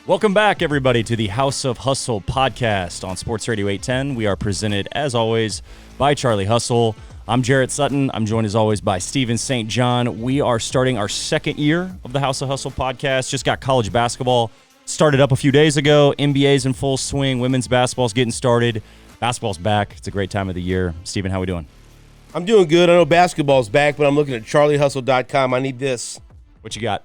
Welcome back, everybody, to the House of Hustle podcast on Sports Radio 810. We are presented, as always, by Charlie Hustle. I'm Jarrett Sutton. I'm joined, as always, by Steven St. John. We are starting our second year of the House of Hustle podcast. Just got college basketball started up a few days ago. NBA's in full swing. Women's basketball's getting started. Basketball's back. It's a great time of the year. Steven, how we doing? I'm doing good. I know basketball's back, but I'm looking at charliehustle.com. I need this. What you got?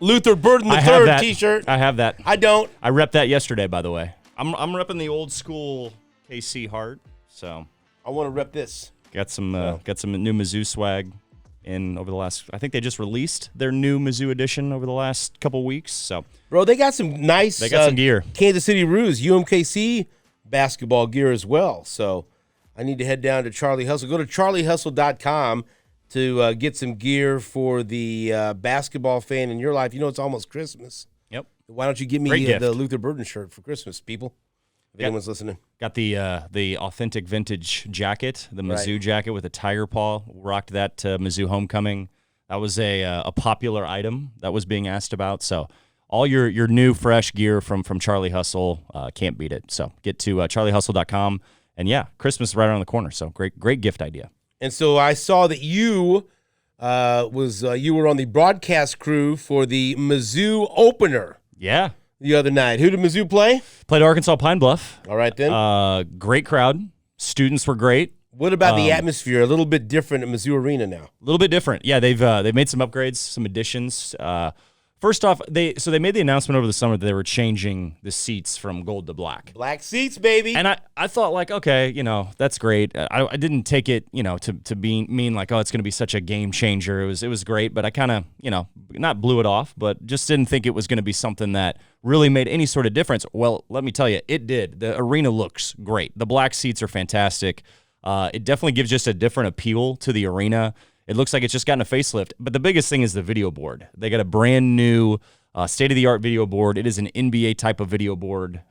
Luther Burden III t-shirt. I have that. I don't. I repped that yesterday, by the way. I'm repping the old school KC Heart, so I want to rep this. Got some new Mizzou swag in over the last. I think they just released their new Mizzou edition over the last couple weeks. So, bro, they got some nice. They got some gear. Kansas City Roos, UMKC basketball gear as well. So, I need to head down to Charlie Hustle. Go to charliehustle.com to get some gear for the basketball fan in your life. You know, it's almost Christmas. Yep. Why don't you give me the Luther Burden shirt for Christmas, people? If anyone's listening. Got the authentic vintage jacket, the Mizzou jacket with a tiger paw. Rocked that Mizzou homecoming. That was a popular item that was being asked about. So all your new, fresh gear from Charlie Hustle, can't beat it. So get to charliehustle.com. And, yeah, Christmas is right around the corner. So great gift idea. And so I saw that you were on the broadcast crew for the Mizzou opener. Yeah. The other night. Who did Mizzou play? Played Arkansas Pine Bluff. All right, then. Great crowd. Students were great. What about the atmosphere? A little bit different at Mizzou Arena now. A little bit different. Yeah, they've made some upgrades, some additions. First off, they made the announcement over the summer that they were changing the seats from gold to black. Black seats, baby. And I thought, like, okay, that's great. I didn't take it, to mean like, oh, it's going to be such a game changer. It was great, but I kind of, not blew it off, but just didn't think it was going to be something that really made any sort of difference. Well, let me tell you, it did. The arena looks great. The black seats are fantastic. It definitely gives just a different appeal to the arena. It looks like it's just gotten a facelift. But the biggest thing is the video board. They got a brand new state-of-the-art video board. It is an NBA type of video board,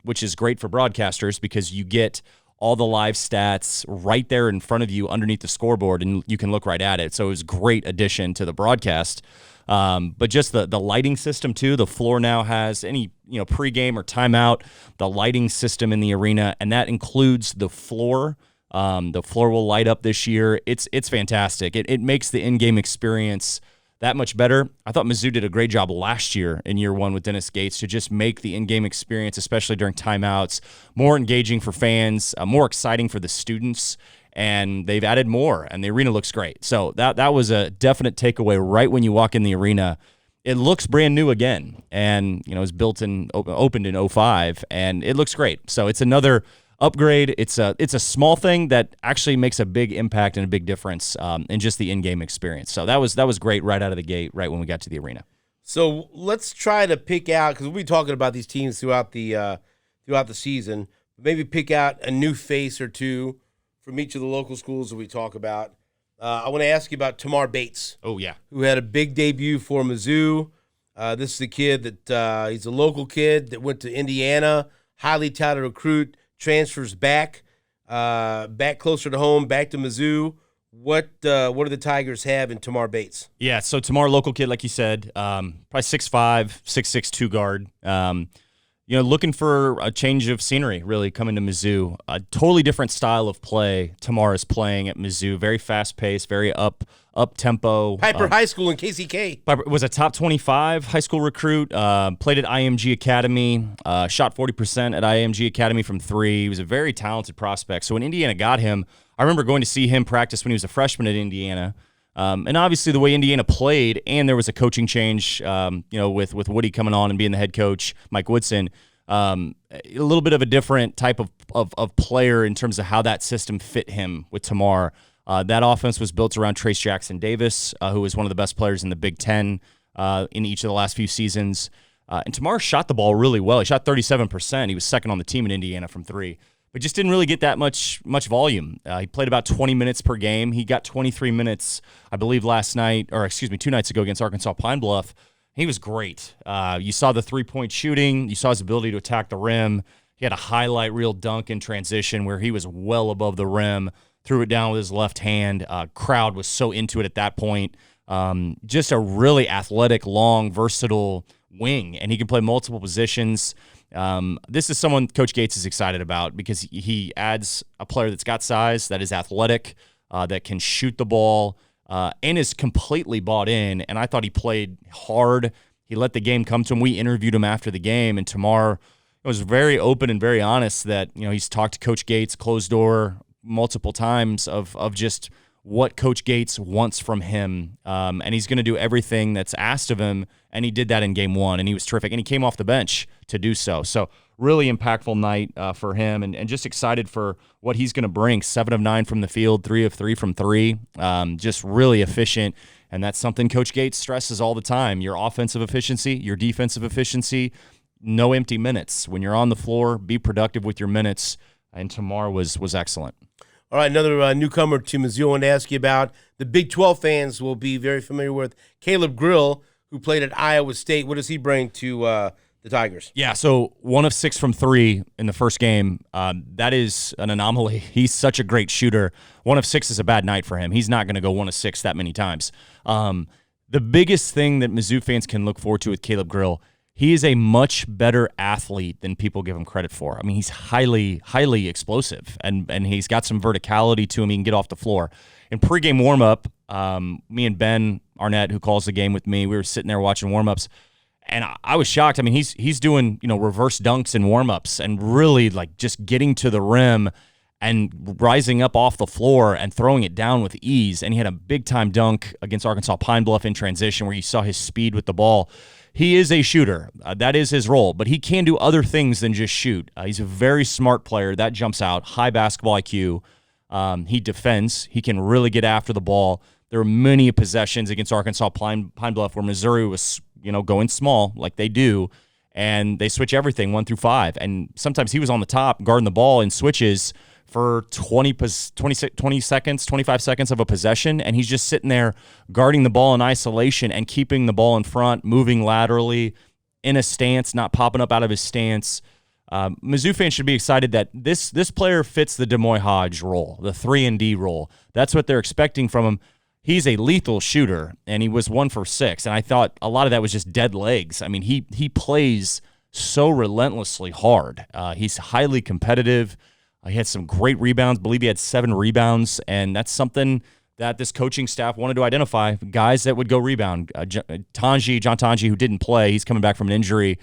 which is great for broadcasters because you get all the live stats right there in front of you underneath the scoreboard, and you can look right at it. So it was a great addition to the broadcast. But just the lighting system, too. The floor now has any pregame or timeout, the lighting system in the arena, and that includes the floor. The floor will light up this year. It's fantastic. It makes the in-game experience that much better. I thought Mizzou did a great job last year in year one with Dennis Gates to just make the in-game experience, especially during timeouts, more engaging for fans, more exciting for the students, and they've added more, and the arena looks great. So that was a definite takeaway right when you walk in the arena. It looks brand new again, and it was opened in 2005, and it looks great. So it's another upgrade. It's a small thing that actually makes a big impact and a big difference in just the in-game experience. So that was great right out of the gate, right when we got to the arena. So let's try to pick out, because we'll be talking about these teams throughout the season. Maybe pick out a new face or two from each of the local schools that we talk about. I want to ask you about Tamar Bates. Oh yeah, who had a big debut for Mizzou. This is a kid that he's a local kid that went to Indiana, highly touted recruit. Transfers back closer to home, back to Mizzou. What do the Tigers have in Tamar Bates? Yeah, so Tamar, local kid, like you said, probably 6'5", 6'6", two guard. Looking for a change of scenery, really, coming to Mizzou. A totally different style of play Tamar is playing at Mizzou. Very fast-paced, very up-tempo. Piper High School in KCK. Piper was a top 25 high school recruit, played at IMG Academy, shot 40% at IMG Academy from three. He was a very talented prospect. So when Indiana got him, I remember going to see him practice when he was a freshman at Indiana. And obviously the way Indiana played, and there was a coaching change, with Woody coming on and being the head coach, Mike Woodson, a little bit of a different type of player in terms of how that system fit him with Tamar. That offense was built around Trace Jackson Davis, who was one of the best players in the Big Ten in each of the last few seasons. And Tamar shot the ball really well. He shot 37%. He was second on the team in Indiana from three, but just didn't really get that much volume. He played about 20 minutes per game. He got 23 minutes, I believe, 2 nights ago against Arkansas Pine Bluff. He was great. You saw the three-point shooting. You saw his ability to attack the rim. He had a highlight reel dunk in transition where he was well above the rim, threw it down with his left hand. Crowd was so into it at that point. Just a really athletic, long, versatile wing, and he can play multiple positions. This is someone Coach Gates is excited about because he adds a player that's got size, that is athletic, that can shoot the ball, and is completely bought in. And I thought he played hard. He let the game come to him. We interviewed him after the game, and Tamar was very open and very honest that, he's talked to Coach Gates closed door multiple times of just what Coach Gates wants from him, and he's going to do everything that's asked of him, and he did that in game 1, and he was terrific, and he came off the bench to do so. So really impactful night for him, and just excited for what he's going to bring. 7 of 9 from the field, 3 of 3 from 3, just really efficient, and that's something Coach Gates stresses all the time. Your offensive efficiency, your defensive efficiency, no empty minutes. When you're on the floor, be productive with your minutes, and Tamar was excellent. All right, another newcomer to Mizzou I want to ask you about. The Big 12 fans will be very familiar with Caleb Grill, who played at Iowa State. What does he bring to the Tigers? Yeah, so 1 of 6 from 3 in the first game. That is an anomaly. He's such a great shooter. 1 of 6 is a bad night for him. He's not going to go 1 of 6 that many times. The biggest thing that Mizzou fans can look forward to with Caleb Grill, he is a much better athlete than people give him credit for. I mean, he's highly, highly explosive, and he's got some verticality to him. He can get off the floor. In pregame warm-up, me and Ben Arnett, who calls the game with me, we were sitting there watching warm-ups, and I was shocked. I mean, he's doing, reverse dunks in warm-ups and really, just getting to the rim and rising up off the floor and throwing it down with ease. And he had a big-time dunk against Arkansas Pine Bluff in transition where you saw his speed with the ball. He is a shooter. That is his role, but he can do other things than just shoot. He's a very smart player. That jumps out. High basketball IQ. He defends. He can really get after the ball. There were many possessions against Arkansas Pine Bluff where Missouri was, going small like they do, and they switch everything 1 through 5. And sometimes he was on the top guarding the ball in switches for 20 seconds, 25 seconds of a possession, and he's just sitting there guarding the ball in isolation and keeping the ball in front, moving laterally in a stance, not popping up out of his stance. Mizzou fans should be excited that this player fits the Demoy Hodge role, the 3-and-D role. That's what they're expecting from him. He's a lethal shooter, and he was 1 for 6, and I thought a lot of that was just dead legs. I mean, he plays so relentlessly hard. He's highly competitive. He had some great rebounds. I believe he had 7 rebounds, and that's something that this coaching staff wanted to identify, guys that would go rebound. John Tanji, who didn't play, he's coming back from an injury.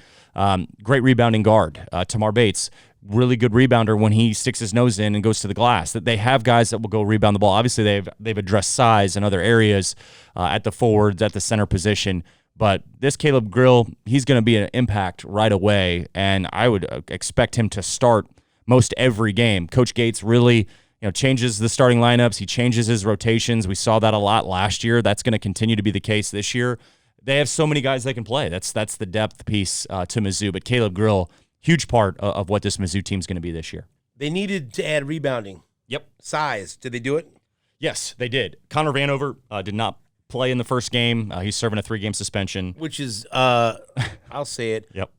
Great rebounding guard. Tamar Bates, really good rebounder when he sticks his nose in and goes to the glass. That they have guys that will go rebound the ball. Obviously, they've addressed size in other areas at the forwards, at the center position. But this Caleb Grill, he's going to be an impact right away, and I would expect him to start most every game. Coach Gates really changes the starting lineups. He changes his rotations. We saw that a lot last year. That's going to continue to be the case this year. They have so many guys they can play. That's the depth piece to Mizzou. But Caleb Grill, huge part of what this Mizzou team is going to be this year. They needed to add rebounding. Yep. Size. Did they do it? Yes, they did. Connor Vanover did not play in the first game. He's serving a 3-game suspension. Which is, I'll say it. Yep.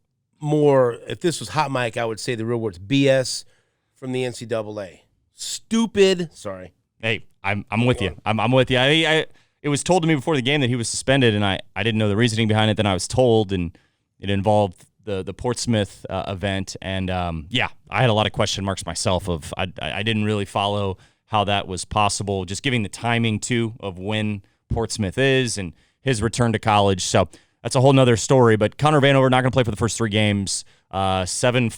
More, if this was hot mic, I would say the real words BS from the NCAA. Stupid. Sorry. Hey, I'm with you. I'm with you. It was told to me before the game that he was suspended, and I didn't know the reasoning behind it. Then I was told, and it involved the Portsmouth event. And, I had a lot of question marks myself of I didn't really follow how that was possible, just giving the timing, too, of when Portsmouth is and his return to college. So that's a whole nother story. But Connor Vanover not going to play for the first 3 games. 7-4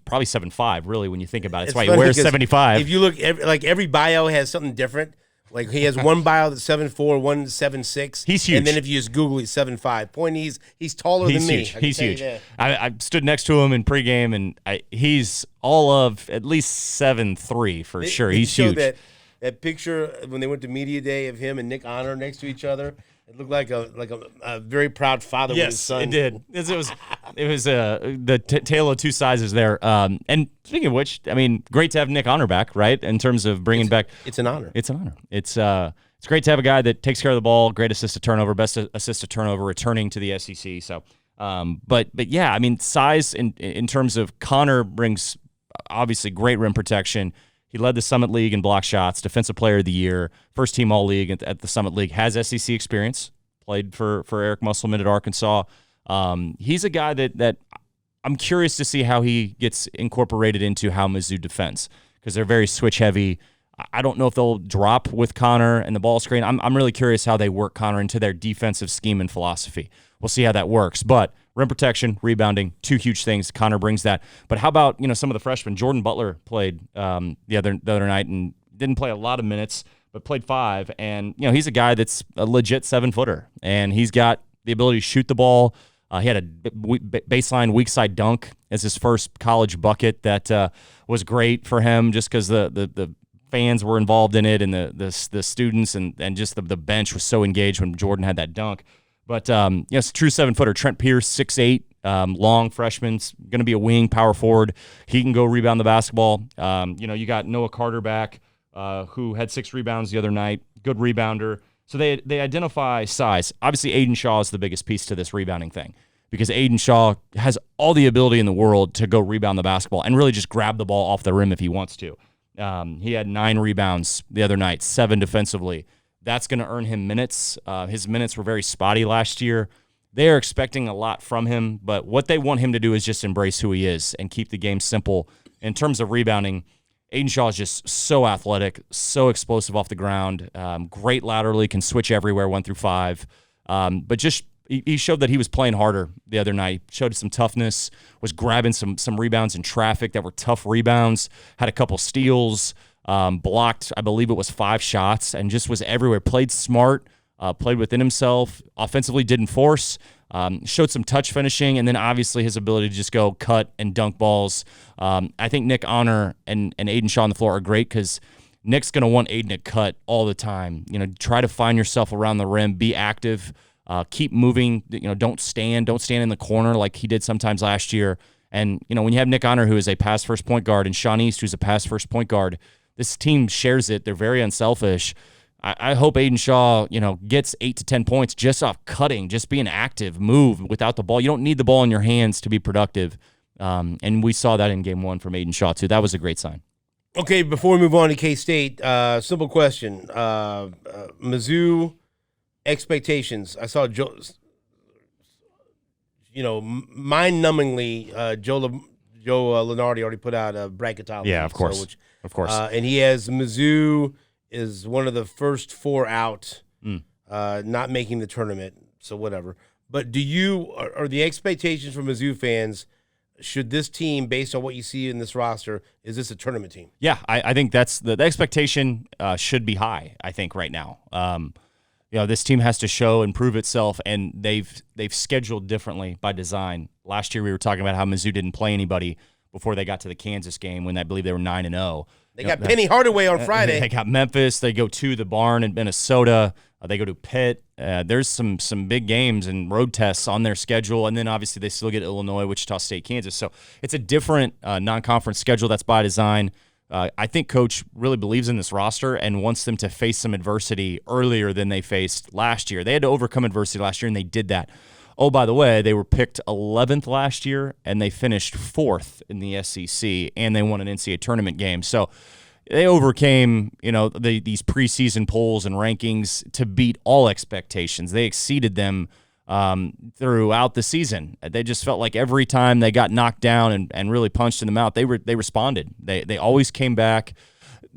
probably 7-5. Really, when you think about it, that's why he wears 75. If you look, every bio has something different. Like he has one bio that's 7'4", one 7'6". He's huge. And then if you just Google, he's 7'5". Point, he's taller than me. He's huge. I stood next to him in pregame, and he's all of at least 7'3" for sure. He's huge. That picture when they went to media day of him and Nick Honor next to each other. It looked like a very proud father with his son. Yes, it did. It was the tale of two sizes there. And speaking of which, I mean, great to have Nick Honor back, right? In terms of bringing back. It's an honor. It's an honor. It's great to have a guy that takes care of the ball, great assist to turnover, best assist to turnover, returning to the SEC. So, but yeah, I mean, size in terms of Connor brings obviously great rim protection. He led the Summit League in block shots, Defensive Player of the Year, first team All-League at the Summit League, has SEC experience, played for Eric Musselman at Arkansas. He's a guy that I'm curious to see how he gets incorporated into how Mizzou defends, because they're very switch heavy. I don't know if they'll drop with Connor and the ball screen. I'm really curious how they work Connor into their defensive scheme and philosophy. We'll see how that works. But rim protection, rebounding, two huge things. Connor brings that. But how about some of the freshmen? Jordan Butler played the other night and didn't play a lot of minutes, but played 5. And he's a guy that's a legit 7-footer, and he's got the ability to shoot the ball. He had a baseline weak side dunk as his first college bucket that was great for him, just because the fans were involved in it, and the students and just the bench was so engaged when Jordan had that dunk. But yes, true 7-footer. Trent Pierce, 6'8", long freshman, going to be a wing, power forward. He can go rebound the basketball. You got Noah Carter back, who had 6 rebounds the other night. Good rebounder. So they identify size. Obviously, Aiden Shaw is the biggest piece to this rebounding thing, because Aiden Shaw has all the ability in the world to go rebound the basketball and really just grab the ball off the rim if he wants to. He had 9 rebounds the other night, 7 defensively. That's going to earn him minutes. His minutes were very spotty last year. They are expecting a lot from him, but what they want him to do is just embrace who he is and keep the game simple. In terms of rebounding, Aiden Shaw is just so athletic, so explosive off the ground, great laterally, can switch everywhere 1 through 5. But just he showed that he was playing harder the other night. Showed some toughness, was grabbing some rebounds in traffic that were tough rebounds, had a couple steals, blocked, I believe it was 5 shots, and just was everywhere. Played smart, played within himself, offensively didn't force, showed some touch finishing, and then obviously his ability to just go cut and dunk balls. I think Nick Honor and Aiden Shaw on the floor are great, because Nick's going to want Aiden to cut all the time. Try to find yourself around the rim, be active, keep moving. Don't stand in the corner like he did sometimes last year. And when you have Nick Honor, who is a pass-first point guard, and Sean East, who's a pass-first point guard, this team shares it. They're very unselfish. I hope Aiden Shaw, gets 8 to 10 points just off cutting, just being active, move without the ball. You don't need the ball in your hands to be productive. And we saw that in game 1 from Aiden Shaw, too. That was a great sign. Okay, before we move on to K-State, simple question. Mizzou expectations. I saw mind-numbingly, Joe Lenardi already put out a bracketology. Yeah, of course. Of course. And he has Mizzou is one of the first 4 out, not making the tournament, so whatever. But are the expectations for Mizzou fans, should this team, based on what you see in this roster, is this a tournament team? Yeah, I think that's the expectation should be high, I think, right now. This team has to show and prove itself, and they've scheduled differently by design. Last year we were talking about how Mizzou didn't play anybody before they got to the Kansas game, when I believe they were 9-0. They got Penny Hardaway on Friday. They got Memphis. They go to the Barn in Minnesota. They go to Pitt. There's some big games and road tests on their schedule, and then obviously they still get Illinois, Wichita State, Kansas. So it's a different non-conference schedule that's by design. I think Coach really believes in this roster and wants them to face some adversity earlier than they faced last year. They had to overcome adversity last year, and they did that. Oh, by the way, they were picked 11th last year, and they finished 4th in the SEC, and they won an NCAA tournament game. So they overcame, these preseason polls and rankings to beat all expectations. They exceeded them throughout the season. They just felt like every time they got knocked down and really punched in the mouth, they responded. They always came back.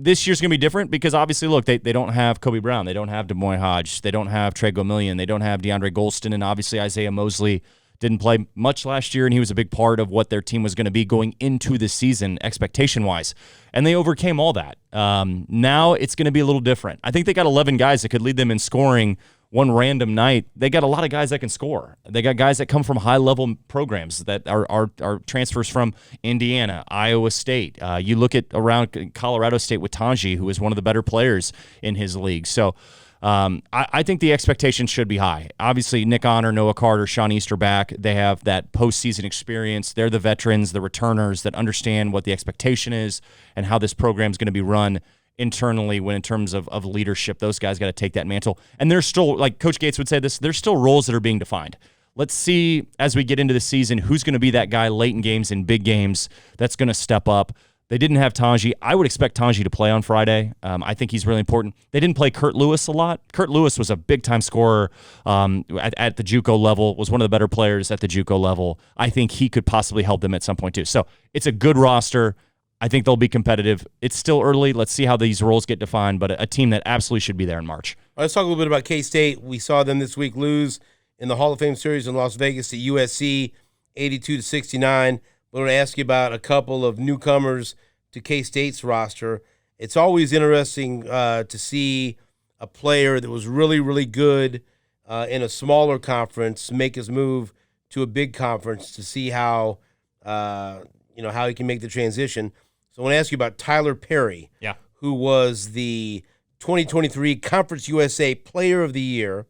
This year's going to be different because obviously, look, they don't have Kobe Brown. They don't have DeMoy Hodge. They don't have Trey Gomillion. They don't have DeAndre Golston. And obviously Isaiah Mosley didn't play much last year, and he was a big part of what their team was going to be going into the season expectation-wise. And they overcame all that. Now it's going to be a little different. I think they got 11 guys that could lead them in scoring one random night. They got a lot of guys that can score. They got guys that come from high-level programs that are transfers from Indiana, Iowa State. You look at around Colorado State with Tanji, who is one of the better players in his league. So I think the expectation should be high. Obviously, Nick Honor, Noah Carter, Sean East are back. They have that postseason experience. They're the veterans, the returners that understand what the expectation is and how this program is going to be run internally in terms of leadership. Those guys got to take that mantle. And there's still, like Coach Gates would say this, there's still roles that are being defined. Let's see as we get into the season who's going to be that guy late in games and big games that's going to step up. They didn't have Tanji. I would expect Tanji to play on Friday. I think he's really important. They didn't play Kurt Lewis a lot. Kurt Lewis was a big-time scorer at the JUCO level, was one of the better players at the JUCO level. I think he could possibly help them at some point too. So it's a good roster. I think they'll be competitive. It's still early. Let's see how these roles get defined, but a team that absolutely should be there in March. All right, let's talk a little bit about K-State. We saw them this week lose in the Hall of Fame series in Las Vegas to USC, 82-69. We're going to ask you about a couple of newcomers to K-State's roster. It's always interesting to see a player that was really, really good in a smaller conference make his move to a big conference to see how how he can make the transition. So I want to ask you about Tyler Perry, who was the 2023 Conference USA Player of the Year,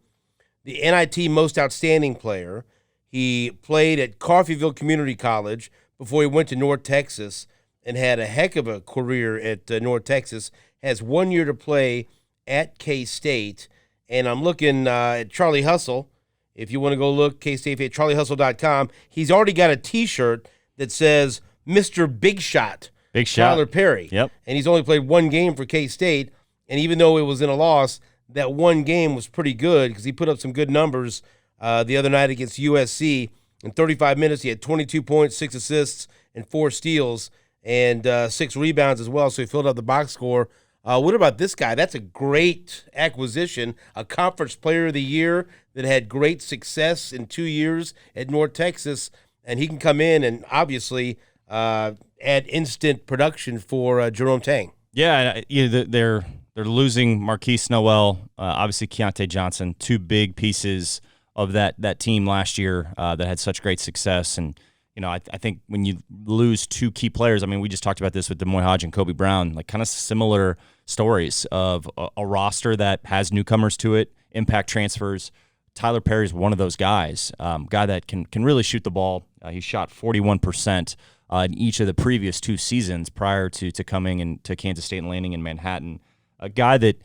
the NIT Most Outstanding Player. He played at Coffeyville Community College before he went to North Texas and had a heck of a career at North Texas. Has 1 year to play at K-State. And I'm looking at Charlie Hustle. If you want to go look, K-State at charliehustle.com. He's already got a T-shirt that says Mr. Big Shot. Big Shot. Tyler Perry. Yep. And he's only played one game for K-State. And even though it was in a loss, that one game was pretty good because he put up some good numbers the other night against USC. In 35 minutes, he had 22 points, 6 assists, and 4 steals, and 6 rebounds as well, so he filled out the box score. What about this guy? That's a great acquisition, a Conference Player of the Year that had great success in 2 years at North Texas, and he can come in and obviously add instant production for Jerome Tang. Yeah, they're losing Marquise Noel, obviously Keontae Johnson, 2 big pieces of that team last year that had such great success. And, I think when you lose 2 key players, I mean, we just talked about this with Demoy Hodge and Kobe Brown, like kind of similar stories of a roster that has newcomers to it, impact transfers. Tyler Perry is one of those guys, guy that can really shoot the ball. He shot 41% in each of the previous 2 seasons prior to coming into Kansas State and landing in Manhattan. A guy that,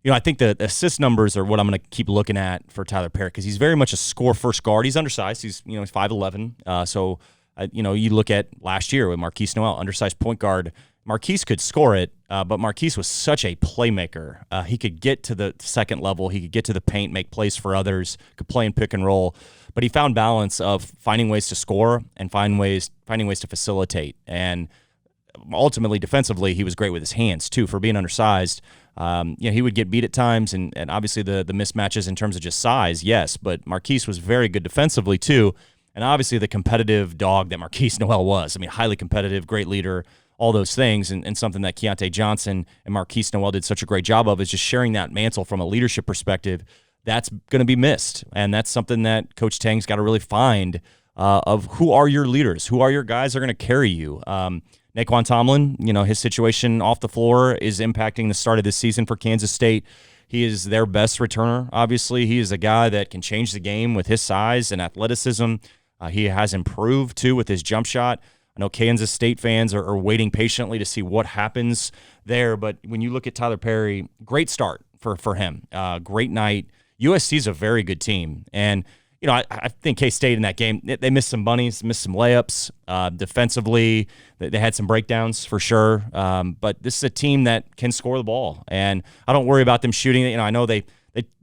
I think the assist numbers are what I'm going to keep looking at for Tyler Perry because he's very much a score-first guard. He's undersized. He's 5'11". So you look at last year with Marquise Noel, undersized point guard. Marquise could score it, but Marquise was such a playmaker. He could get to the second level. He could get to the paint, make plays for others, could play in pick and roll. But he found balance of finding ways to score and finding ways to facilitate. And ultimately, defensively, he was great with his hands, too, for being undersized. He would get beat at times, and obviously the mismatches in terms of just size, yes, but Marquise was very good defensively, too, and obviously the competitive dog that Marquise Noel was. I mean, highly competitive, great leader, all those things, and something that Keontae Johnson and Marquise Noel did such a great job of is just sharing that mantle from a leadership perspective. That's going to be missed, and that's something that Coach Tang's got to really find of who are your leaders, who are your guys that are going to carry you. Naquan Tomlin, his situation off the floor is impacting the start of this season for Kansas State. He is their best returner, obviously. He is a guy that can change the game with his size and athleticism. He has improved, too, with his jump shot. I know Kansas State fans are waiting patiently to see what happens there, but when you look at Tyler Perry, great start for him. Great night. USC is a very good team, and I think K-State in that game, they missed some bunnies, missed some layups. Defensively, they had some breakdowns for sure. But this is a team that can score the ball, and I don't worry about them shooting. I know they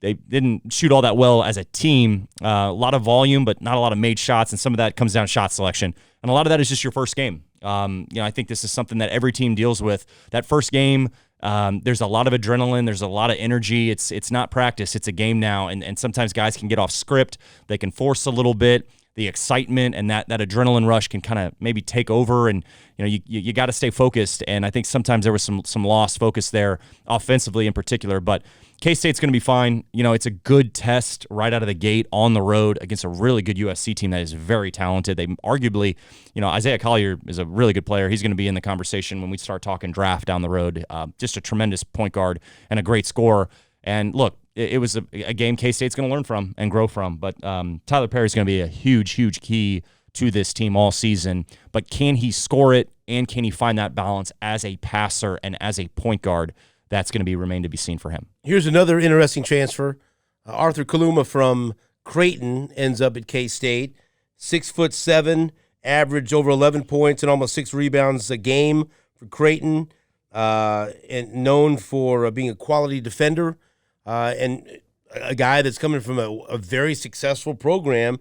didn't shoot all that well as a team. A lot of volume, but not a lot of made shots, and some of that comes down to shot selection. And a lot of that is just your first game. I think this is something that every team deals with. That first game, there's a lot of adrenaline. There's a lot of energy. It's not practice. It's a game now. And sometimes guys can get off script. They can force a little bit. The excitement and that adrenaline rush can kind of maybe take over. And, you got to stay focused. And I think sometimes there was some lost focus there offensively in particular. But K-State's going to be fine. It's a good test right out of the gate on the road against a really good USC team that is very talented. They arguably, Isaiah Collier is a really good player. He's going to be in the conversation when we start talking draft down the road. Just a tremendous point guard and a great scorer. And look, it was a game K-State's going to learn from and grow from. But Tyler Perry's going to be a huge, huge key to this team all season. But can he score it, and can he find that balance as a passer and as a point guard? That's going to remain to be seen for him. Here's another interesting transfer. Arthur Kaluma from Creighton ends up at K-State. 6'7", averaged over 11 points and almost 6 rebounds a game for Creighton, and known for being a quality defender, and a guy that's coming from a very successful program.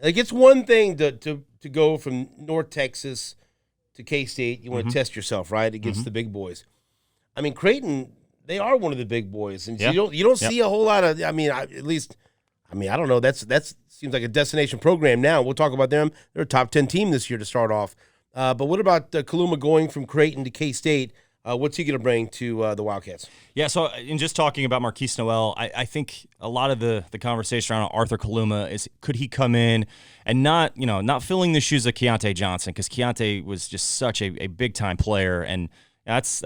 Like, it's one thing to go from North Texas to K-State. You want to test yourself, right, against the big boys. I mean, Creighton, they are one of the big boys, and you don't see a whole lot of. I mean, I don't know. That's seems like a destination program now. We'll talk about them. They're a top 10 team this year to start off. But what about Kaluma going from Creighton to K-State? What's he going to bring to the Wildcats? Yeah, so in just talking about Marquise Noel, I think a lot of the conversation around Arthur Kaluma is, could he come in and not filling the shoes of Keontae Johnson, because Keontae was just such a big-time player, and that's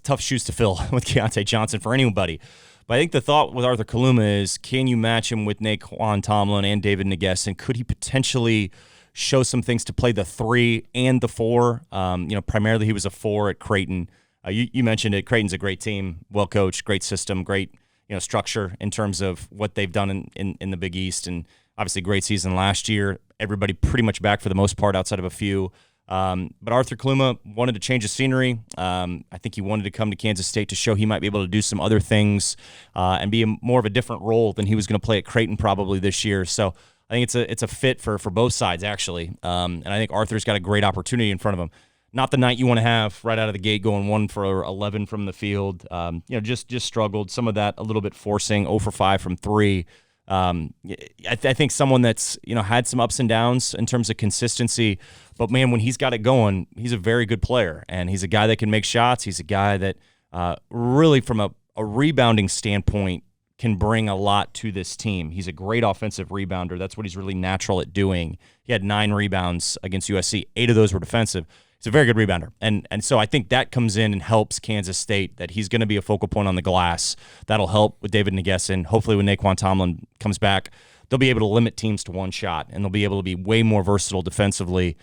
tough shoes to fill with Keontae Johnson for anybody. But I think the thought with Arthur Kaluma is, can you match him with Naquan Tomlin and David Nagesson? Could he potentially show some things to play the 3 and the 4? Primarily he was a 4 at Creighton. You mentioned it. Creighton's a great team, well coached, great system, great structure in terms of what they've done in the Big East, and obviously great season last year. Everybody pretty much back for the most part, outside of a few. But Arthur Kaluma wanted to change the scenery. I think he wanted to come to Kansas State to show he might be able to do some other things and be more of a different role than he was going to play at Creighton probably this year. So I think it's a fit for both sides, actually. And I think Arthur's got a great opportunity in front of him. Not the night you want to have right out of the gate, going 1 for 11 from the field. Just struggled. Some of that a little bit forcing 0 for 5 from 3. I think someone that's had some ups and downs in terms of consistency, but man, when he's got it going, he's a very good player, and he's a guy that can make shots. He's a guy that really, from a rebounding standpoint, can bring a lot to this team. He's a great offensive rebounder. That's what he's really natural at doing. He had 9 rebounds against USC. 8 of those were defensive. He's a very good rebounder. And so I think that comes in and helps Kansas State, that he's going to be a focal point on the glass. That'll help with David Nagesson. Hopefully when Naquan Tomlin comes back, they'll be able to limit teams to 1 shot, and they'll be able to be way more versatile defensively.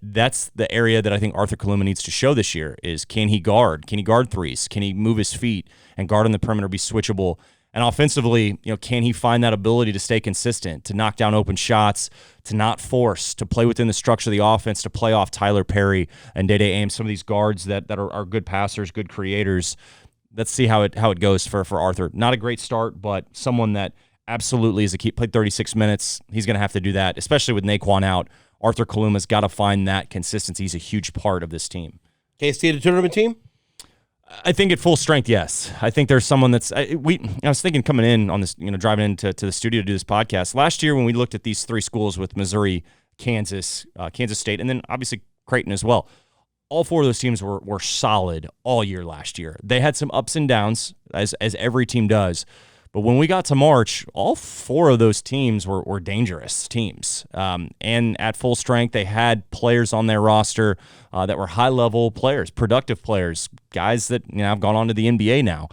That's the area that I think Arthur Kaluma needs to show this year is, can he guard? Can he guard threes? Can he move his feet and guard on the perimeter, be switchable? And offensively, can he find that ability to stay consistent, to knock down open shots, to not force, to play within the structure of the offense, to play off Tyler Perry and Day Ames, some of these guards that are good passers, good creators. Let's see how it goes for Arthur. Not a great start, but someone that absolutely is a key. Played 36 minutes. He's going to have to do that, especially with Naquan out. Arthur Kaluma's got to find that consistency. He's a huge part of this team. K-State a tournament team? I think at full strength, yes. I think there's someone that's I was thinking coming in on this, driving into the studio to do this podcast last year when we looked at these 3 schools with Missouri, Kansas, Kansas State, and then obviously Creighton as well. All 4 of those teams were solid all year last year. They had some ups and downs, as every team does. But when we got to March, all 4 of those teams were dangerous teams. And at full strength, they had players on their roster that were high-level players, productive players, guys that have gone on to the NBA now.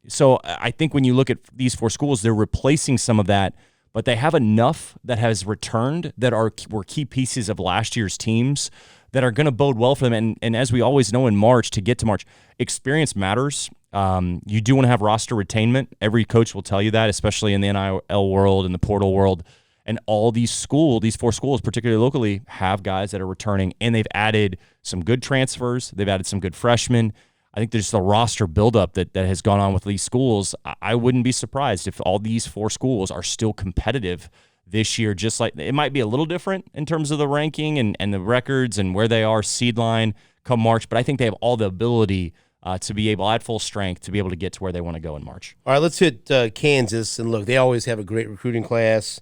So I think when you look at these 4 schools, they're replacing some of that, but they have enough that has returned that were key pieces of last year's teams that are going to bode well for them. And as we always know in March, to get to March, experience matters. You do want to have roster retainment. Every coach will tell you that, especially in the NIL world and the portal world. And all these 4 schools, particularly locally, have guys that are returning, and they've added some good transfers. They've added some good freshmen. I think there's a roster buildup that has gone on with these schools. I wouldn't be surprised if all these 4 schools are still competitive this year. Just like it might be a little different in terms of the ranking and the records and where they are seed line come March, but I think they have all the ability to be able, at full strength, to be able to get to where they want to go in March. All right, let's hit Kansas. And look, they always have a great recruiting class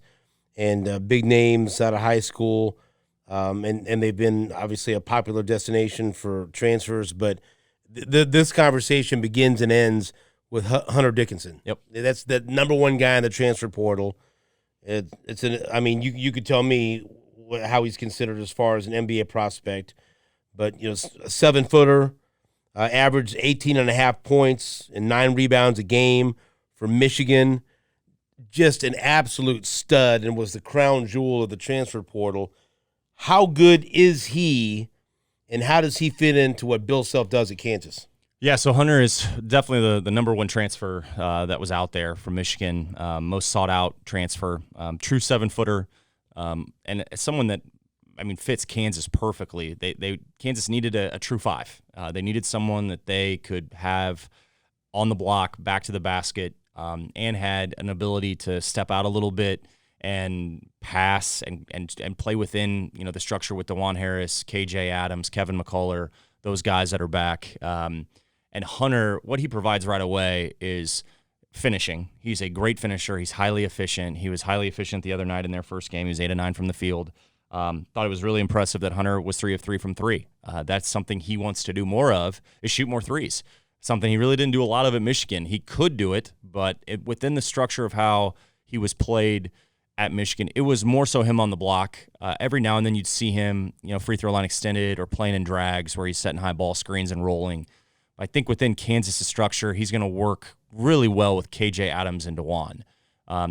and big names out of high school. And they've been obviously a popular destination for transfers. But this conversation begins and ends with Hunter Dickinson. Yep. That's the number 1 guy in the transfer portal. You could tell me how he's considered as far as an NBA prospect. But, a 7-footer. Averaged 18.5 points and 9 rebounds a game for Michigan. Just an absolute stud and was the crown jewel of the transfer portal. How good is he, and how does he fit into what Bill Self does at Kansas? Yeah, so Hunter is definitely the number 1 transfer that was out there from Michigan, most sought-out transfer, true 7-footer, and someone that fits Kansas perfectly. Kansas needed a true five. They needed someone that they could have on the block, back to the basket, and had an ability to step out a little bit and pass and play within the structure with DeJuan Harris, KJ Adams, Kevin McCullough, those guys that are back. And Hunter, what he provides right away is finishing. He's a great finisher. He's highly efficient. He was highly efficient the other night in their first game. He was 8 of 9 from the field. Thought it was really impressive that Hunter was 3 of 3 from three. That's something he wants to do more of, is shoot more threes. Something he really didn't do a lot of at Michigan. He could do it, but within the structure of how he was played at Michigan, it was more so him on the block. Every now and then you'd see him, free throw line extended or playing in drags where he's setting high ball screens and rolling. I think within Kansas' structure, he's going to work really well with KJ Adams and DeJuan. I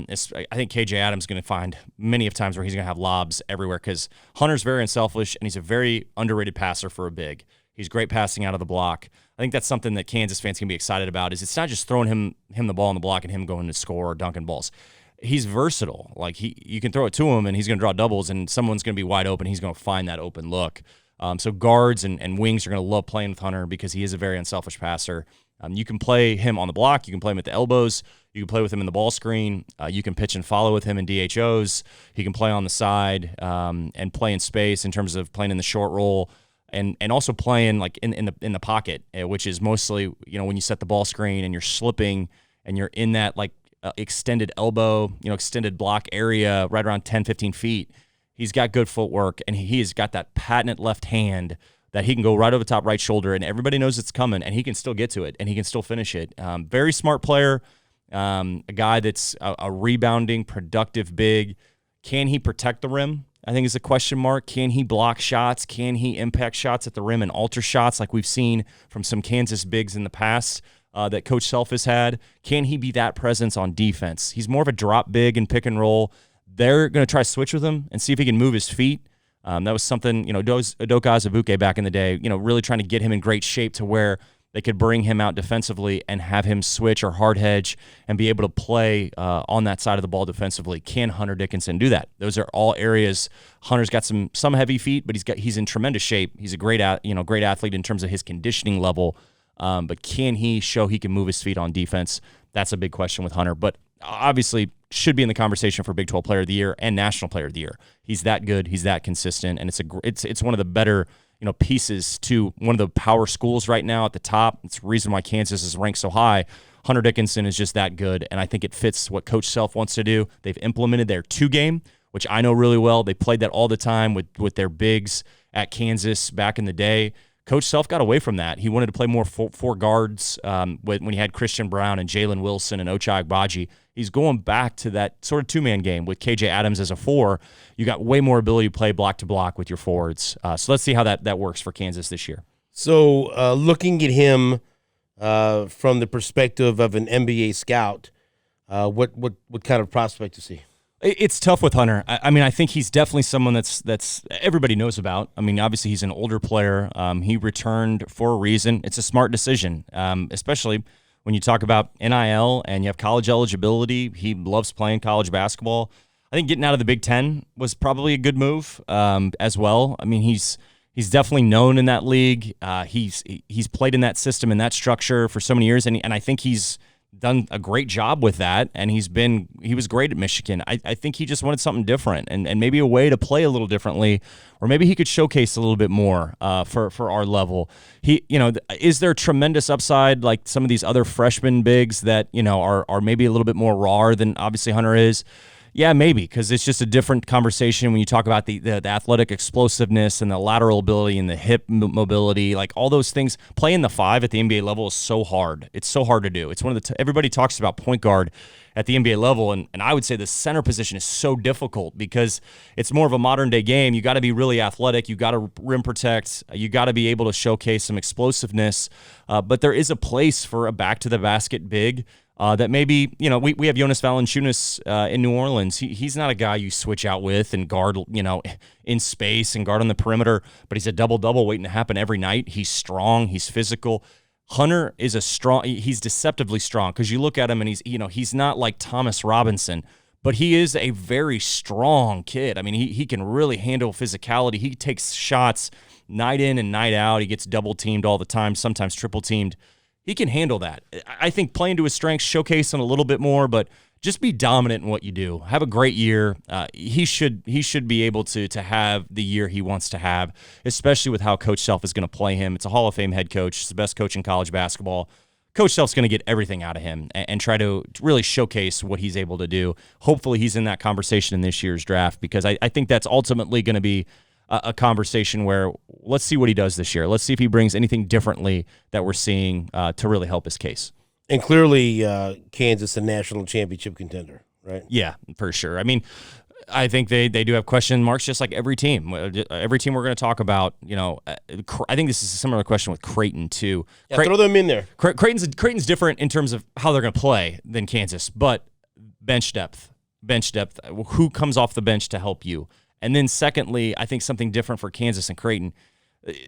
think KJ Adams is going to find many of times where he's going to have lobs everywhere because Hunter's very unselfish and he's a very underrated passer for a big. He's great passing out of the block. I think that's something that Kansas fans can be excited about. Is it's not just throwing him the ball on the block and him going to score or dunking balls. He's versatile. Like you can throw it to him and he's going to draw doubles and someone's going to be wide open. He's going to find that open look. So guards and wings are going to love playing with Hunter because he is a very unselfish passer. You can play him on the block. You can play him at the elbows. You can play with him in the ball screen. You can pitch and follow with him in DHOs. He can play on the side and play in space in terms of playing in the short roll and also playing like in the pocket, which is mostly when you set the ball screen and you're slipping and you're in that like extended elbow, extended block area right around 10, 15 feet. He's got good footwork, and he has got that patent left hand that he can go right over the top right shoulder, and everybody knows it's coming, and he can still get to it, and he can still finish it. Very smart player, a guy that's a rebounding, productive big. Can he protect the rim? I think is a question mark. Can he block shots? Can he impact shots at the rim and alter shots like we've seen from some Kansas bigs in the past that Coach Self has had? Can he be that presence on defense? He's more of a drop big and pick and roll. They're going to try to switch with him and see if he can move his feet. That was something, Udoka Azubuike back in the day, really trying to get him in great shape to where they could bring him out defensively and have him switch or hard hedge and be able to play on that side of the ball defensively. Can Hunter Dickinson do that? Those are all areas. Hunter's got some heavy feet, but he's in tremendous shape. He's a great athlete in terms of his conditioning level. But can he show he can move his feet on defense? That's a big question with Hunter. But obviously should be in the conversation for Big 12 Player of the Year and National Player of the Year. He's that good. He's that consistent, and it's one of the better pieces to one of the power schools right now at the top. It's the reason why Kansas is ranked so high. Hunter Dickinson is just that good, and I think it fits what Coach Self wants to do. They've implemented their 2-game, which I know really well. They played that all the time with their bigs at Kansas back in the day. Coach Self got away from that. He wanted to play more four guards when he had Christian Brown and Jalen Wilson and Ochai Agbaji. He's going back to that sort of 2-man game with KJ Adams as a 4. You got way more ability to play block to block with your forwards. So let's see how that works for Kansas this year. So looking at him from the perspective of an NBA scout, what kind of prospect to see? It's tough with Hunter. I think he's definitely someone that's everybody knows about. Obviously he's an older player. He returned for a reason. It's a smart decision, especially when you talk about NIL and you have college eligibility. He loves playing college basketball. I think getting out of the Big Ten was probably a good move as well. He's definitely known in that league. He's played in that system and that structure for so many years, and I think he's done a great job with that, and he was great at Michigan. I think he just wanted something different and maybe a way to play a little differently, or maybe he could showcase a little bit more for our level. Is there tremendous upside like some of these other freshman bigs that are maybe a little bit more raw than obviously Hunter is? Yeah, maybe, because it's just a different conversation when you talk about the athletic explosiveness and the lateral ability and the hip mobility, like all those things. Playing the 5 at the NBA level is so hard. It's so hard to do. It's one of everybody talks about point guard at the NBA level, and I would say the center position is so difficult because it's more of a modern day game. You got to be really athletic. You got to rim protect. You got to be able to showcase some explosiveness. But there is a place for a back to the basket big. That maybe, we have Jonas Valanciunas in New Orleans. He's not a guy you switch out with and guard, in space and guard on the perimeter, but he's a double-double waiting to happen every night. He's strong. He's physical. Hunter is he's deceptively strong because you look at him and he's not like Thomas Robinson, but he is a very strong kid. I mean, he can really handle physicality. He takes shots night in and night out. He gets double-teamed all the time, sometimes triple-teamed. He can handle that. I think playing to his strengths, showcase him a little bit more, but just be dominant in what you do. Have a great year. He should be able to have the year he wants to have, especially with how Coach Self is going to play him. It's a Hall of Fame head coach. It's the best coach in college basketball. Coach Self's going to get everything out of him and try to really showcase what he's able to do. Hopefully he's in that conversation in this year's draft, because I think that's ultimately going to be a conversation where let's see what he does this year. Let's see if he brings anything differently that we're seeing to really help his case. And clearly, Kansas a national championship contender, right? Yeah, for sure. I mean, I think they do have question marks, just like every team. Every team we're going to talk about, I think this is a similar question with Creighton too. Yeah, throw them in there. Creighton's different in terms of how they're going to play than Kansas, but bench depth. Who comes off the bench to help you? And then secondly, I think something different for Kansas and Creighton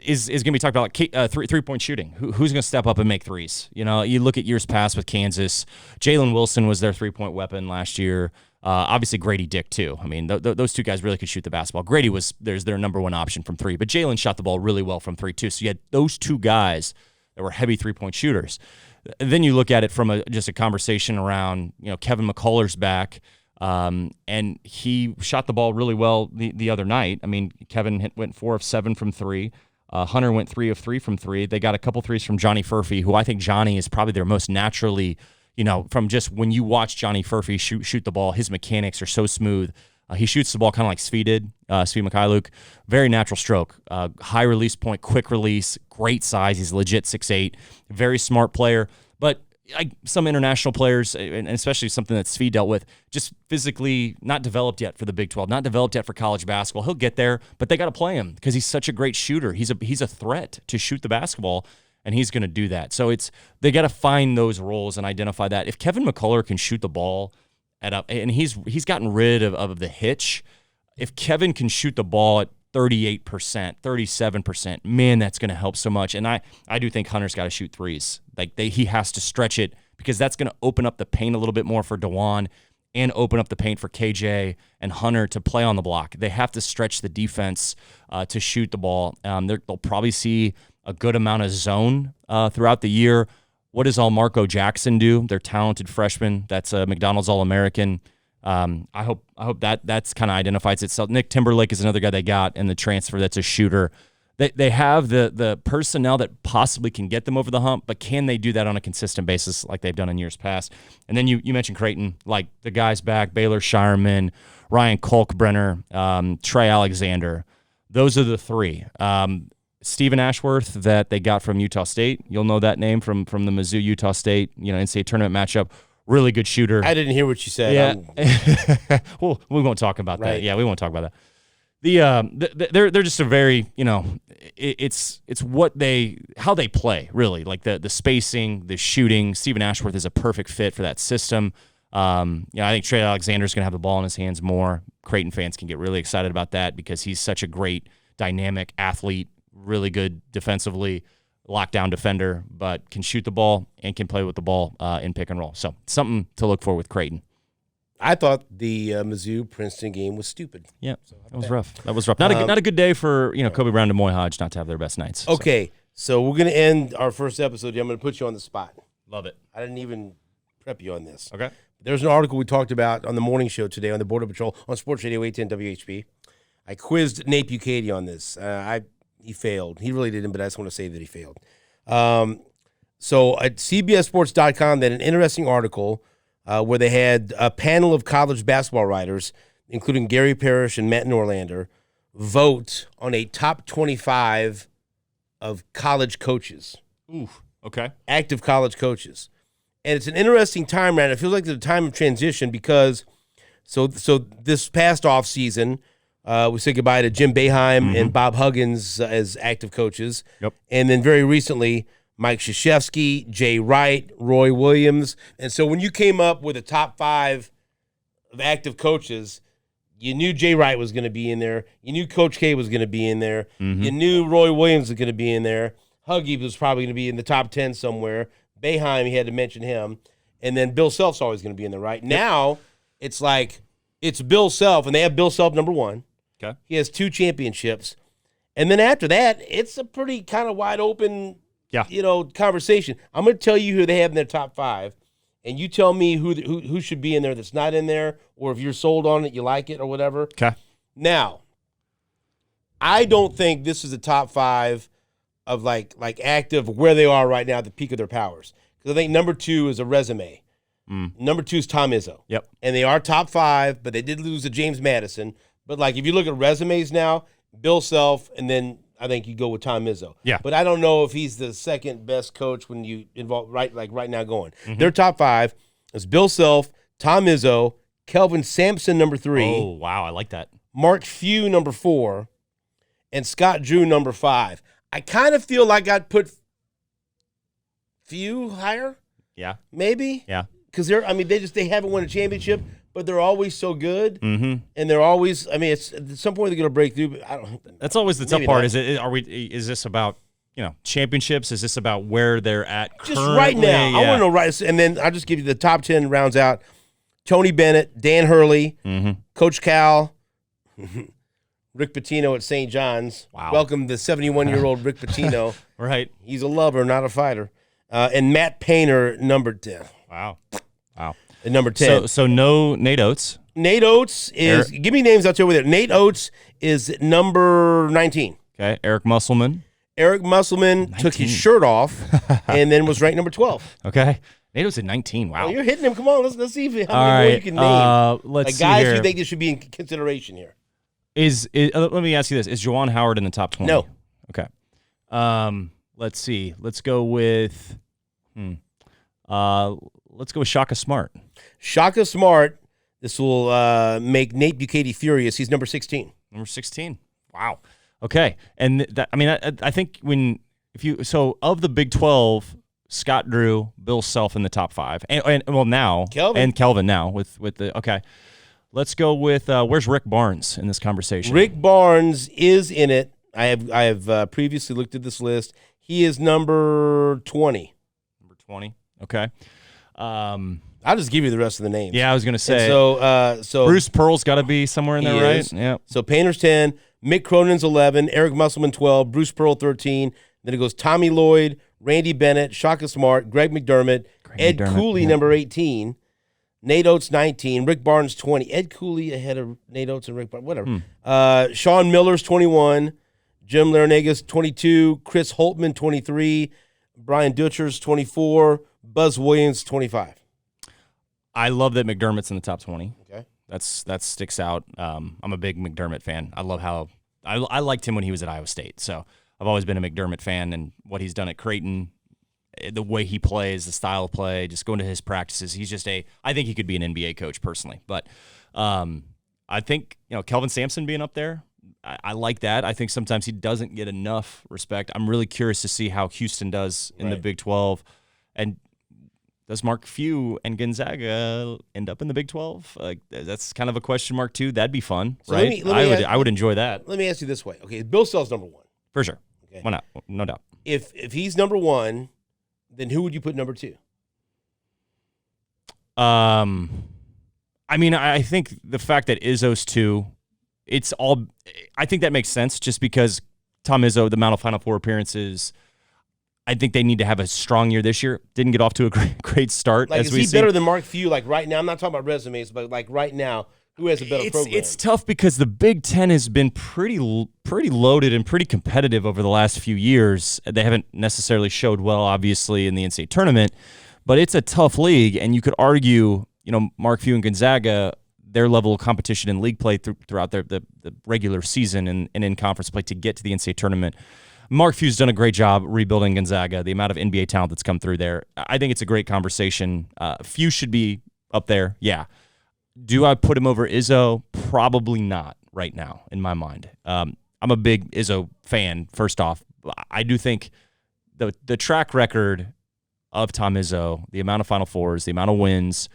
is going to be talked about, like three-point shooting. Who's going to step up and make threes? You look at years past with Kansas. Jalen Wilson was their three-point weapon last year. Obviously, Grady Dick, too. I mean, those two guys really could shoot the basketball. Grady there's their number one option from three, but Jalen shot the ball really well from three, too. So you had those two guys that were heavy three-point shooters. Then you look at it from just a conversation around, Kevin McCullough's back. And he shot the ball really well the other night. I mean, Kevin went 4 of 7 from three. Hunter went 3 of 3 from three. They got a couple threes from Johnny Furphy, who I think Johnny is probably their most naturally, from just when you watch Johnny Furphy shoot the ball, his mechanics are so smooth. He shoots the ball kind of like Svi did, Svi Mikhailuk. Very natural stroke. High release point, quick release, great size. He's legit 6'8", very smart player. But like some international players, and especially something that Svi dealt with, just physically not developed yet for the Big 12, not developed yet for college basketball. He'll get there, but they got to play him because he's such a great shooter. He's a threat to shoot the basketball, and he's going to do that. So they got to find those roles and identify that. If Kevin McCullough can shoot the ball and he's gotten rid of the hitch, if Kevin can shoot the ball at 38%, 37%, man, that's going to help so much. And I do think Hunter's got to shoot threes. Like he has to stretch it, because that's going to open up the paint a little bit more for DeJuan and open up the paint for KJ and Hunter to play on the block. They have to stretch the defense to shoot the ball. They'll probably see a good amount of zone throughout the year. What does Marco Jackson do? They're talented freshman. That's a McDonald's All-American. I hope that's kind of identifies itself. Nick Timberlake is another guy they got in the transfer that's a shooter. They have the personnel that possibly can get them over the hump, but can they do that on a consistent basis like they've done in years past? And then you mentioned Creighton, like the guys back, Baylor Shireman, Ryan Kalkbrenner, Trey Alexander. Those are the three. Stephen Ashworth that they got from Utah State. You'll know that name from the Mizzou-Utah State, NCAA tournament matchup. Really good shooter. I didn't hear what you said. Yeah. Well, we won't talk about that. Yeah, we won't talk about that. They're just a very, it's how they play, really. Like the spacing, the shooting. Stephen Ashworth is a perfect fit for that system. I think Trey Alexander's going to have the ball in his hands more. Creighton fans can get really excited about that because he's such a great dynamic athlete, really good defensively, lockdown defender, but can shoot the ball and can play with the ball in pick and roll. So something to look for with Creighton. I thought the Mizzou-Princeton game was stupid. Yeah, that was rough. Not a good day for Kobe Brown and Moy Hodge not to have their best nights. Okay, so we're going to end our first episode. I'm going to put you on the spot. Love it. I didn't even prep you on this. Okay. There's an article we talked about on the morning show today on the Border Patrol on Sports Radio 810 WHP. I quizzed Nate Bucati on this. He failed. He really didn't, but I just want to say that he failed. So at CBSSports.com, they had an interesting article where they had a panel of college basketball writers, including Gary Parrish and Matt Norlander, vote on a top 25 of college coaches. Ooh, okay. Active college coaches. And it's an interesting time right now. It feels like the time of transition because so this past offseason, we said goodbye to Jim Boeheim and Bob Huggins as active coaches. Yep. And then very recently, Mike Krzyzewski, Jay Wright, Roy Williams. And so when you came up with a top 5 of active coaches, you knew Jay Wright was going to be in there. You knew Coach K was going to be in there. You knew Roy Williams was going to be in there. Huggy was probably going to be in the top 10 somewhere. Boeheim, he had to mention him. And then Bill Self's always going to be in there, right? Yep. Now, it's like It's Bill Self, and they have Bill Self number 1. Okay. He has 2 championships. And then after that, it's a pretty kind of wide open, conversation. I'm going to tell you who they have in their top 5, and you tell me who should be in there that's not in there, or if you're sold on it, you like it, or whatever. Okay. Now, I don't think this is the top 5 of like active where they are right now at the peak of their powers. Because I think number 2 is a resume. Number 2 is Tom Izzo. Yep. And they are top 5, but they did lose to James Madison. But like if you look at resumes now, Bill Self, and then I think you go with Tom Izzo. Yeah. But I don't know if he's the second best coach when you involve right now going. Their top 5 is Bill Self, Tom Izzo, Kelvin Sampson number 3. Oh, wow. I like that. Mark Few number 4, and Scott Drew number 5. I kind of feel like I'd put Few higher. Yeah. Maybe. Yeah. Because they haven't won a championship, but they're always so good, Mm-hmm. and they're always. I mean, it's at some point they're going to break through. But I don't. That's always the tough Maybe part. not. Is this about championships? Is this about where they're at Just currently? right now. Yeah. I want to know right, and then I'll just give you the top 10 rounds out. Tony Bennett, Dan Hurley, Coach Cal, Rick Pitino at St. John's. Wow. Welcome the 71-year-old Rick Pitino. Right. He's a lover, not a fighter. And Matt Painter, number 10. Wow. At number 10. So no Nate Oates. Nate Oates is, give me names out there with it. Nate Oates is number 19. Okay. Eric Musselman. Eric Musselman took his shirt off and then was ranked number 12. Okay. Nate Oates at 19. Wow. Oh, you're hitting him. Come on, let's see how All many more right. you can name. Let's see guys here. who think this should be in consideration here. Let me ask you this: is Juwan Howard in the top 20? No. Okay. Let's see. Let's go with. Let's go with Shaka Smart. Shaka Smart. This will make Nate Bukaty furious. He's number 16. Number 16. Wow. Okay. And that, I think of the Big 12, Scott Drew, Bill Self in the top 5, and now Kelvin now with the okay. Let's go with where's Rick Barnes in this conversation? Rick Barnes is in it. I have previously looked at this list. He is number 20. Number 20. Okay. I'll just give you the rest of the names. Yeah, I was going to say. And so Bruce Pearl's got to be somewhere in there, right? Yeah. So Painter's 10, Mick Cronin's 11, Eric Musselman 12, Bruce Pearl 13. Then it goes Tommy Lloyd, Randy Bennett, Shaka Smart, Greg McDermott, Ed Cooley, number 18, Nate Oates 19, Rick Barnes 20. Ed Cooley ahead of Nate Oates and Rick Barnes, whatever. Sean Miller's 21, Jim Larinagas 22, Chris Holtman 23, Brian Dutcher's 24, Buzz Williams 25. I love that McDermott's in the top 20. Okay. That sticks out. I'm a big McDermott fan. I love how I liked him when he was at Iowa State. So I've always been a McDermott fan, and what he's done at Creighton, the way he plays, the style of play, just going to his practices. He's just I think he could be an NBA coach personally. But I think, Kelvin Sampson being up there, I like that. I think sometimes he doesn't get enough respect. I'm really curious to see how Houston does in the Big 12. And does Mark Few and Gonzaga end up in the Big 12? That's kind of a question mark too. That'd be fun, So right? I would enjoy that. Let me ask you this way. Okay, Bill Self's number 1. For sure. Okay. Why not? No doubt. If he's number 1, then who would you put number 2? I think the fact that Izzo's 2, I think that makes sense just because Tom Izzo, the amount of Final Four appearances, I think they need to have a strong year this year. Didn't get off to a great start. Like, is he better than Mark Few? Like right now, I'm not talking about resumes, but like right now, who has a better program? It's tough because the Big Ten has been pretty loaded and pretty competitive over the last few years. They haven't necessarily showed well, obviously, in the NCAA tournament, but it's a tough league, and you could argue, Mark Few and Gonzaga, their level of competition in league play throughout the regular season and in conference play to get to the NCAA tournament. Mark Few's done a great job rebuilding Gonzaga, the amount of NBA talent that's come through there. I think it's a great conversation. Few should be up there, yeah. Do I put him over Izzo? Probably not right now, in my mind. I'm a big Izzo fan, first off. I do think the track record of Tom Izzo, the amount of Final Fours, the amount of wins,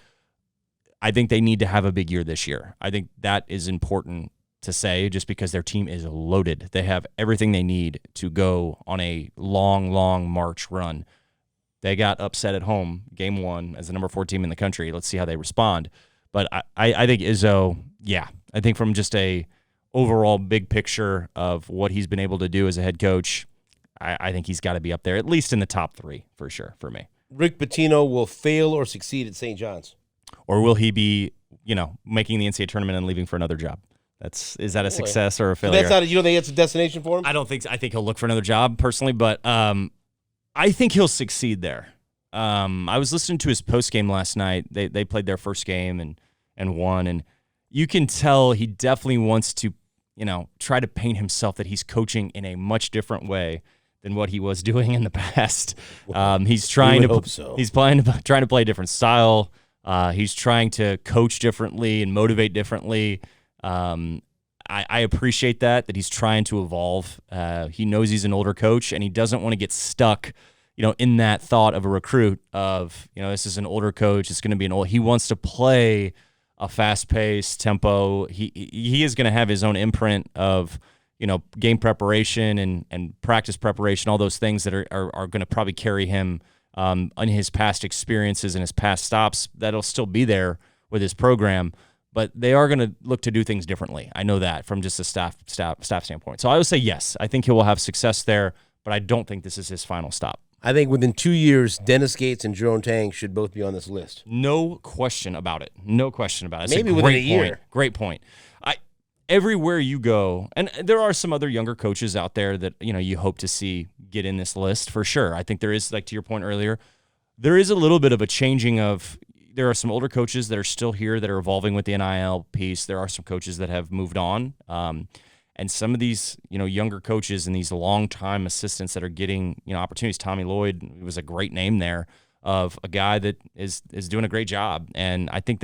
I think they need to have a big year this year. I think that is important to say just because their team is loaded. They have everything they need to go on a long, long March run. They got upset at home, game 1, as the number 4 team in the country. Let's see how they respond. But I think Izzo, yeah, I think from just a overall big picture of what he's been able to do as a head coach, I think he's got to be up there, at least in the top 3 for sure for me. Rick Pitino will fail or succeed at St. John's. Or will he be, making the NCAA tournament and leaving for another job? Is that a success or a failure? So you don't think it's a destination for him? I don't think so. I think he'll look for another job personally, but I think he'll succeed there. I was listening to his post game last night. They played their first game and won, and you can tell he definitely wants to, try to paint himself that he's coaching in a much different way than what he was doing in the past. He's trying to he's trying to play a different style. He's trying to coach differently and motivate differently. I appreciate that he's trying to evolve. He knows he's an older coach, and he doesn't want to get stuck, in that thought of a recruit of, this is an older coach. It's going to be he wants to play a fast-paced tempo. He is going to have his own imprint of, game preparation and practice preparation, all those things that are going to probably carry him on his past experiences and his past stops. That'll still be there with his program, but they are going to look to do things differently. I know that from just a staff standpoint. So I would say yes. I think he will have success there, but I don't think this is his final stop. I think within 2 years, Dennis Gates and Jerome Tang should both be on this list. No question about it. No question about it. Maybe within a year. Great point. Everywhere you go, and there are some other younger coaches out there that you hope to see get in this list for sure. I think there is, like to your point earlier, there is a little bit of a changing of. There are some older coaches that are still here that are evolving with the NIL piece. There are some coaches that have moved on, and some of these younger coaches and these long-time assistants that are getting opportunities. Tommy Lloyd was a great name there of a guy that is doing a great job, and I think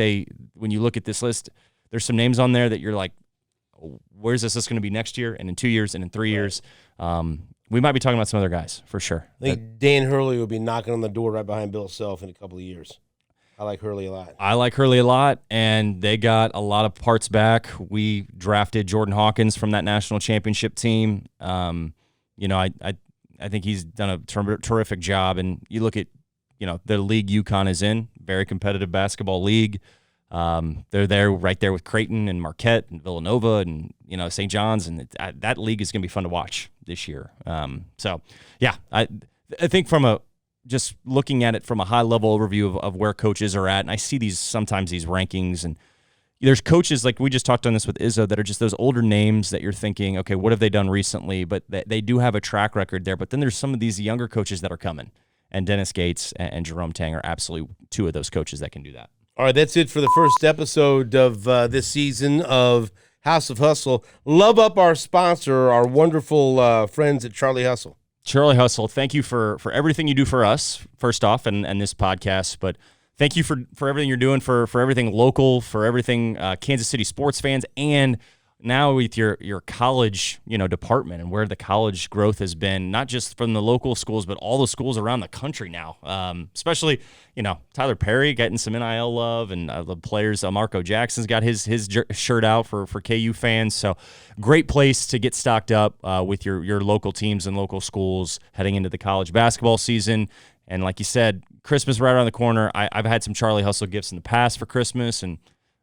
when you look at this list, there's some names on there that you're like, where's this going to be next year and in 2 years and in 3 years? We might be talking about some other guys for sure. I think Dan Hurley will be knocking on the door right behind Bill Self in a couple of years. I like Hurley a lot. And they got a lot of parts back. We drafted Jordan Hawkins from that national championship team. I think he's done a terrific job. And you look at, the league UConn is in, very competitive basketball league. They're there right there with Creighton and Marquette and Villanova and St. John's, and that league is going to be fun to watch this year. I think from just looking at it from a high level overview of where coaches are at, and I see sometimes these rankings, and there's coaches like we just talked on this with Izzo that are just those older names that you're thinking, okay, what have they done recently? But they do have a track record there. But then there's some of these younger coaches that are coming, and Dennis Gates and Jerome Tang are absolutely two of those coaches that can do that. All right, that's it for the first episode of this season of House of Hustle. Love up our sponsor, our wonderful friends at Charlie Hustle. Charlie Hustle, thank you for everything you do for us, first off, and this podcast. But thank you for everything you're doing for everything local, for everything Kansas City sports fans, and now with your college department and where the college growth has been, not just from the local schools, but all the schools around the country now. Especially, Tyler Perry getting some NIL love, and the players, Marco Jackson's got his shirt out for KU fans. So great place to get stocked up with your local teams and local schools heading into the college basketball season. And like you said, Christmas right around the corner. I've had some Charlie Hustle gifts in the past for Christmas, and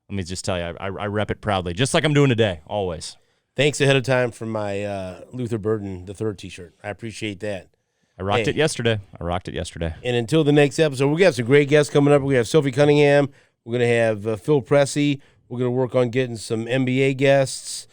let me just tell you, I rep it proudly, just like I'm doing today, always. Thanks ahead of time for my Luther Burden III T-shirt. I appreciate that. I rocked it yesterday. And until the next episode, we got some great guests coming up. We have Sophie Cunningham. We're going to have Phil Pressey. We're going to work on getting some NBA guests,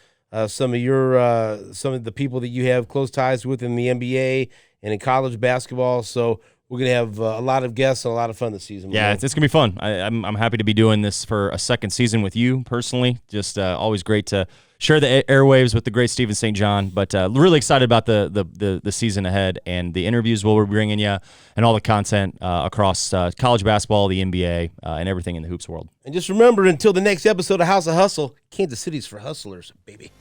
some of the people that you have close ties with in the NBA and in college basketball. So we're going to have a lot of guests and a lot of fun this season. Yeah, it's going to be fun. I'm happy to be doing this for a second season with you personally. Just always great to share the airwaves with the great Stephen St. John. But really excited about the season ahead and the interviews we'll be bringing you and all the content across college basketball, the NBA, and everything in the hoops world. And just remember, until the next episode of House of Hustle, Kansas City's for hustlers, baby.